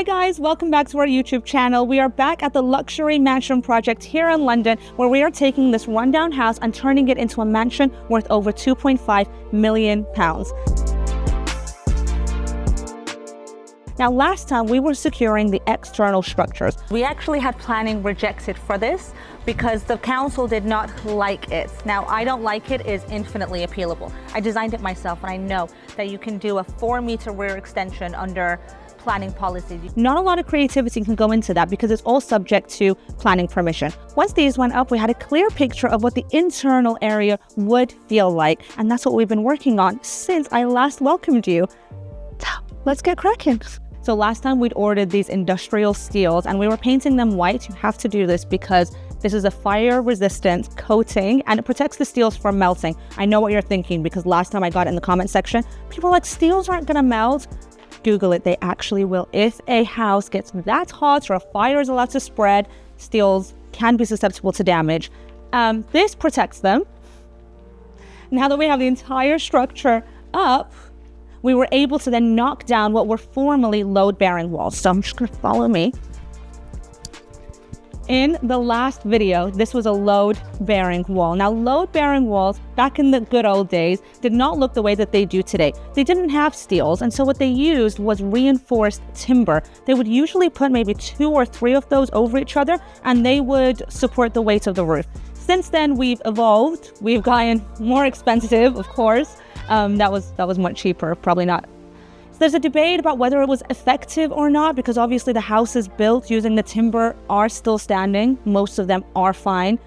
Hi guys, welcome back to our YouTube channel. We are back at the luxury mansion project here in London, where we are taking this rundown house and turning it into a mansion worth over £2.5 million. Now, last time we were securing the external structures. We actually had planning rejected for this because the council did not like it. Now, I don't like it is infinitely appealable. I designed it myself, and I know that you can do a 4-meter rear extension under planning policies. Not a lot of creativity can go into that because it's all subject to planning permission. Once these went up, we had a clear picture of what the internal area would feel like, and that's what we've been working on since I last welcomed you. Let's get cracking. So last time we'd ordered these industrial steels and we were painting them white. You have to do this because this is a fire-resistant coating and it protects the steels from melting. I know what you're thinking because last time I got it in the comment section, people were like, steels aren't gonna melt. Google it, they actually will. If a house gets that hot or a fire is allowed to spread, steels can be susceptible to damage. This protects them. Now that we have the entire structure up, we were able to then knock down what were formerly load-bearing walls. So I'm just gonna follow me. In the last video, this was a load-bearing wall. Now, load-bearing walls, back in the good old days, did not look the way that they do today. They didn't have steels, and so what they used was reinforced timber. They would usually put maybe 2 or 3 of those over each other, and they would support the weight of the roof. Since then, we've evolved. We've gotten more expensive, of course. That was much cheaper, probably not. So there's a debate about whether it was effective or not, because obviously the houses built using the timber are still standing. Most of them are fine.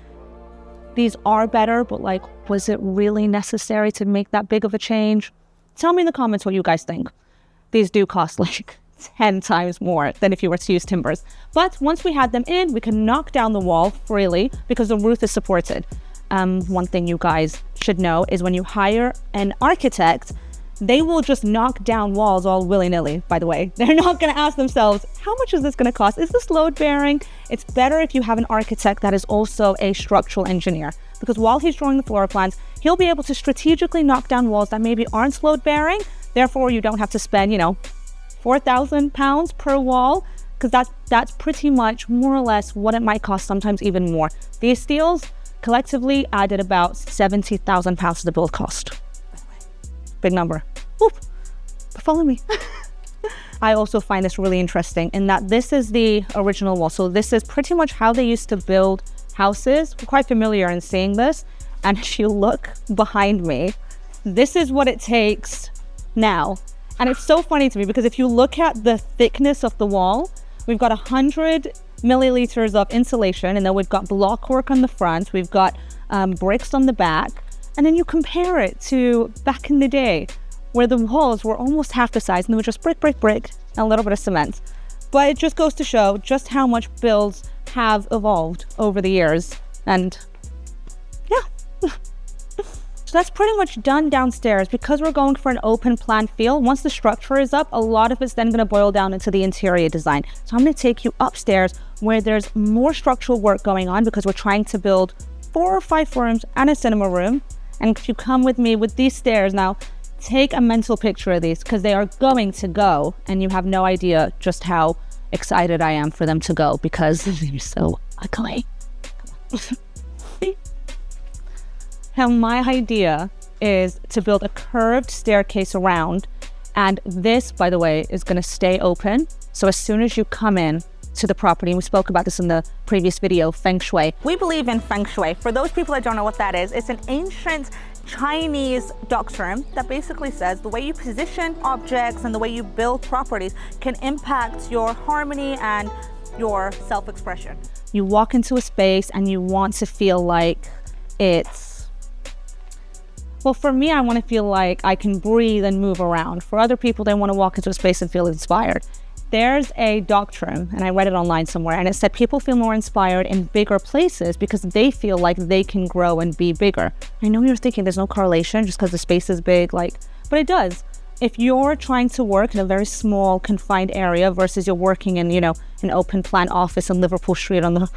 These are better, but like, was it really necessary to make that big of a change? Tell me in the comments what you guys think. These do cost like 10 times more than if you were to use timbers. But once we had them in, we could knock down the wall freely because the roof is supported. One thing you guys should know is when you hire an architect, they will just knock down walls all willy-nilly, by the way. They're not going to ask themselves, how much is this going to cost? Is this load-bearing? It's better if you have an architect that is also a structural engineer, because while he's drawing the floor plans, he'll be able to strategically knock down walls that maybe aren't load-bearing. Therefore, you don't have to spend, £4,000 per wall, because that's pretty much more or less what it might cost, sometimes even more. These steels collectively added about £70,000 to the build cost. Big number. Whoop. But follow me. I also find this really interesting in that this is the original wall. So this is pretty much how they used to build houses. We're quite familiar in seeing this. And if you look behind me, this is what it takes now. And it's so funny to me because if you look at the thickness of the wall, we've got 100 milliliters of insulation, and then we've got block work on the front, we've got bricks on the back, and then you compare it to back in the day where the walls were almost half the size and they were just brick, and a little bit of cement. But it just goes to show just how much builds have evolved over the years. And yeah. So that's pretty much done downstairs. Because we're going for an open plan feel, once the structure is up, a lot of it's then going to boil down into the interior design. So I'm going to take you upstairs where there's more structural work going on because we're trying to build 4 or 5 rooms and a cinema room. And if you come with me with these stairs now, take a mental picture of these because they are going to go, and you have no idea just how excited I am for them to go because they're so ugly. Now, my idea is to build a curved staircase around, and this, by the way, is going to stay open. So as soon as you come in to the property, and we spoke about this in the previous video, Feng Shui. We believe in Feng Shui. For those people that don't know what that is, it's an ancient Chinese doctrine that basically says the way you position objects and the way you build properties can impact your harmony and your self-expression. You walk into a space and you want to feel like it's, well, for me, I want to feel like I can breathe and move around. For other people, they want to walk into a space and feel inspired. There's a doctrine, and I read it online somewhere, and it said people feel more inspired in bigger places because they feel like they can grow and be bigger. I know you're thinking there's no correlation just because the space is big, but it does. If you're trying to work in a very small, confined area versus you're working in, an open plan office on Liverpool Street on the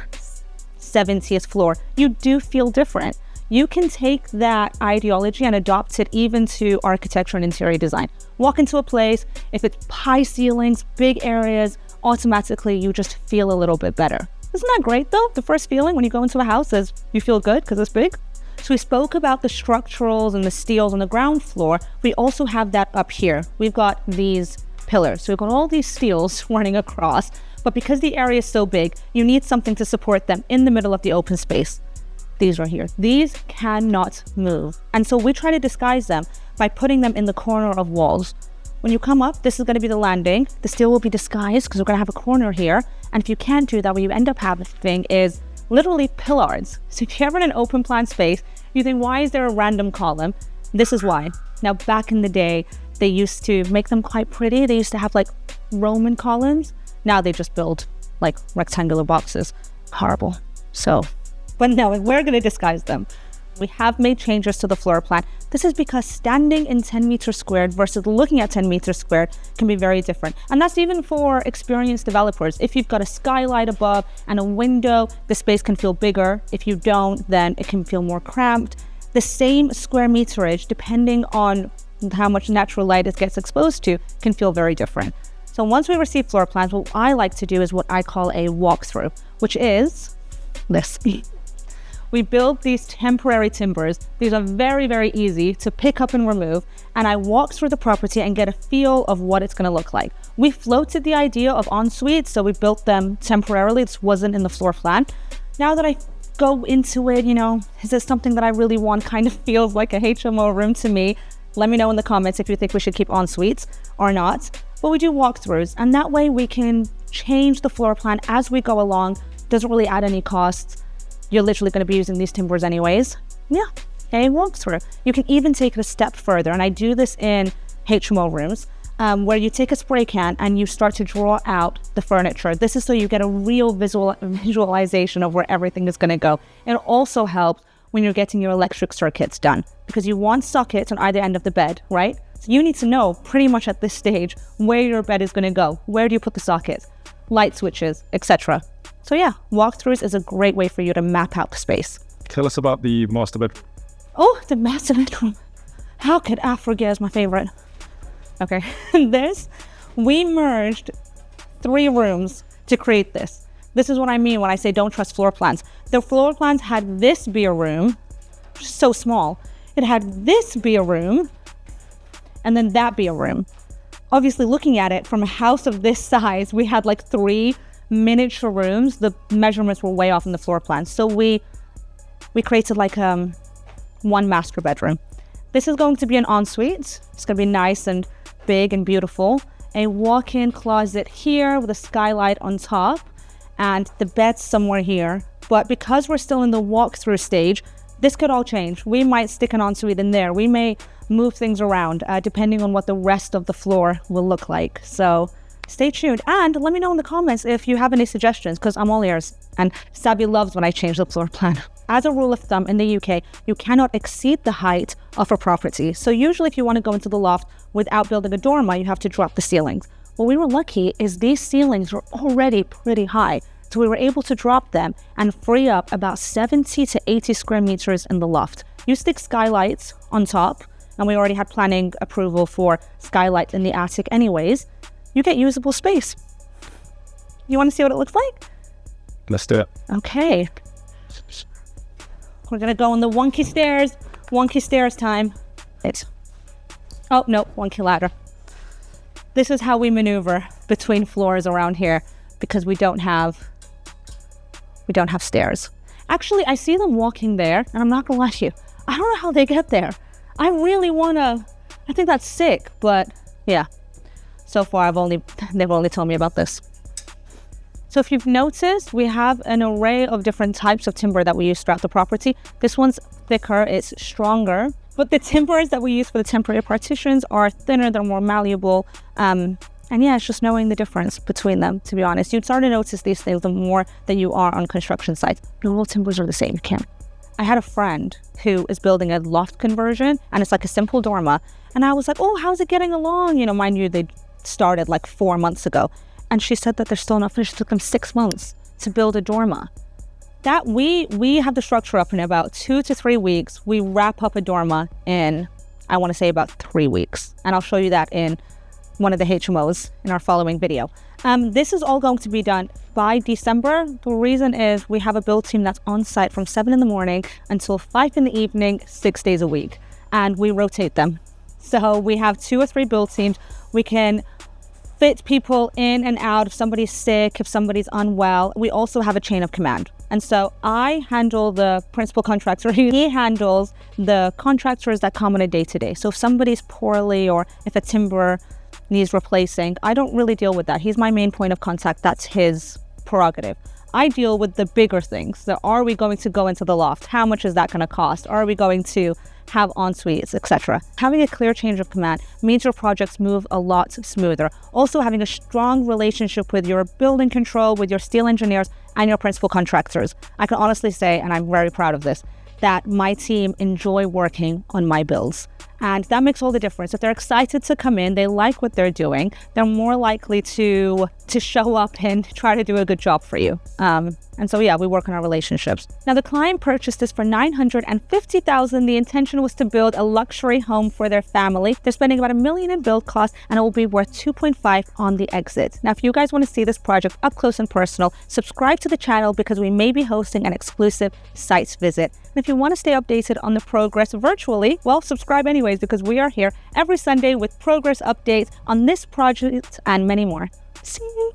70th floor, you do feel different. You can take that ideology and adopt it even to architecture and interior design. Walk into a place, if it's high ceilings, big areas, automatically you just feel a little bit better. Isn't that great though? The first feeling when you go into a house is you feel good because it's big. So we spoke about the structurals and the steels on the ground floor. We also have that up here. We've got these pillars. So we've got all these steels running across, but because the area is so big, you need something to support them in the middle of the open space. These right here, these cannot move. And so we try to disguise them by putting them in the corner of walls. When you come up, this is going to be the landing. The steel will be disguised because we're going to have a corner here. And if you can't do that, what you end up having is literally pillars. So if you're ever in an open plan space, you think, why is there a random column? This is why. Now, back in the day, they used to make them quite pretty. They used to have like Roman columns. Now they just build like rectangular boxes. Horrible. But no, we're going to disguise them. We have made changes to the floor plan. This is because standing in 10 meters squared versus looking at 10 meters squared can be very different. And that's even for experienced developers. If you've got a skylight above and a window, the space can feel bigger. If you don't, then it can feel more cramped. The same square meterage, depending on how much natural light it gets exposed to, can feel very different. So once we receive floor plans, what I like to do is what I call a walkthrough, which is this. We build these temporary timbers. These are very, very easy to pick up and remove. And I walk through the property and get a feel of what it's going to look like. We floated the idea of en-suites, so we built them temporarily. This wasn't in the floor plan. Now that I go into it, is this something that I really want? Kind of feels like a HMO room to me. Let me know in the comments if you think we should keep en-suites or not. But we do walkthroughs, and that way we can change the floor plan as we go along. Doesn't really add any costs. You're literally going to be using these timbers anyways. Yeah, a walkthrough. You can even take it a step further, and I do this in HMO rooms, where you take a spray can and you start to draw out the furniture. This is so you get a real visualization of where everything is going to go. It also helps when you're getting your electric circuits done, because you want sockets on either end of the bed, right? So you need to know pretty much at this stage where your bed is going to go. Where do you put the sockets, light switches, etc. So yeah, walkthroughs is a great way for you to map out the space. Tell us about the master bedroom. Oh, the master bedroom. How could I forget? Is my favorite. Okay, we merged 3 rooms to create this. This is what I mean when I say don't trust floor plans. The floor plans had this be a room, which is so small. It had this be a room, and then that be a room. Obviously, looking at it from a house of this size, we had like 3 miniature rooms. The measurements were way off in the floor plan. So we created like 1 master bedroom. This is going to be an ensuite. It's going to be nice and big and beautiful. A walk-in closet here with a skylight on top, and the bed's somewhere here. But because we're still in the walkthrough stage, this could all change. We might stick an ensuite in there. We may move things around depending on what the rest of the floor will look like. So stay tuned, and let me know in the comments if you have any suggestions, because I'm all ears. And Savvy loves when I change the floor plan. As a rule of thumb in the UK, you cannot exceed the height of a property. So usually if you want to go into the loft without building a dormer, you have to drop the ceilings. What we were lucky is these ceilings were already pretty high. So we were able to drop them and free up about 70 to 80 square meters in the loft. You stick skylights on top, and we already had planning approval for skylights in the attic anyways. You get usable space. You want to see what it looks like? Let's do it. Okay. We're going to go on the wonky stairs. Wonky stairs time. Oh, no, wonky ladder. This is how we maneuver between floors around here, because we don't have stairs. Actually, I see them walking there, and I'm not going to lie to you. I don't know how they get there. I think that's sick, but yeah. So far, they've only told me about this. So if you've noticed, we have an array of different types of timber that we use throughout the property. This one's thicker, it's stronger, but the timbers that we use for the temporary partitions are thinner, they're more malleable. And yeah, it's just knowing the difference between them, to be honest. You'd start to notice these things the more that you are on construction sites. No, all timbers are the same, you can't. I had a friend who is building a loft conversion, and it's like a simple dormer. And I was like, oh, how's it getting along? Mind you, they started like 4 months ago. And she said that they're still not finished. It took them 6 months to build a dormer. that we have the structure up in about 2 to 3 weeks. We wrap up a dorma in, I want to say, about 3 weeks. And I'll show you that in one of the HMOs in our following video. This is all going to be done by December. The reason is we have a build team that's on site from 7 in the morning until 5 in the evening, 6 days a week. And we rotate them. So we have 2 or 3 build teams. We can fit people in and out if somebody's sick, if somebody's unwell. We also have a chain of command. And so I handle the principal contractor. He handles the contractors that come on a day-to-day. So if somebody's poorly or if a timber needs replacing, I don't really deal with that. He's my main point of contact. That's his prerogative. I deal with the bigger things. So are we going to go into the loft? How much is that going to cost? Are we going to have en-suites, etc.? Having a clear change of command means your projects move a lot smoother. Also, having a strong relationship with your building control, with your steel engineers, and your principal contractors. I can honestly say, and I'm very proud of this, that my team enjoy working on my builds. And that makes all the difference. If they're excited to come in, they like what they're doing, they're more likely to show up and try to do a good job for you. And so, yeah, we work on our relationships. Now, the client purchased this for $950,000. The intention was to build a luxury home for their family. They're spending about $1 million in build costs, and it will be worth $2.5 on the exit. Now, if you guys want to see this project up close and personal, subscribe to the channel because we may be hosting an exclusive site visit. And if you want to stay updated on the progress virtually, well, subscribe anyways, because we are here every Sunday with progress updates on this project and many more. See you.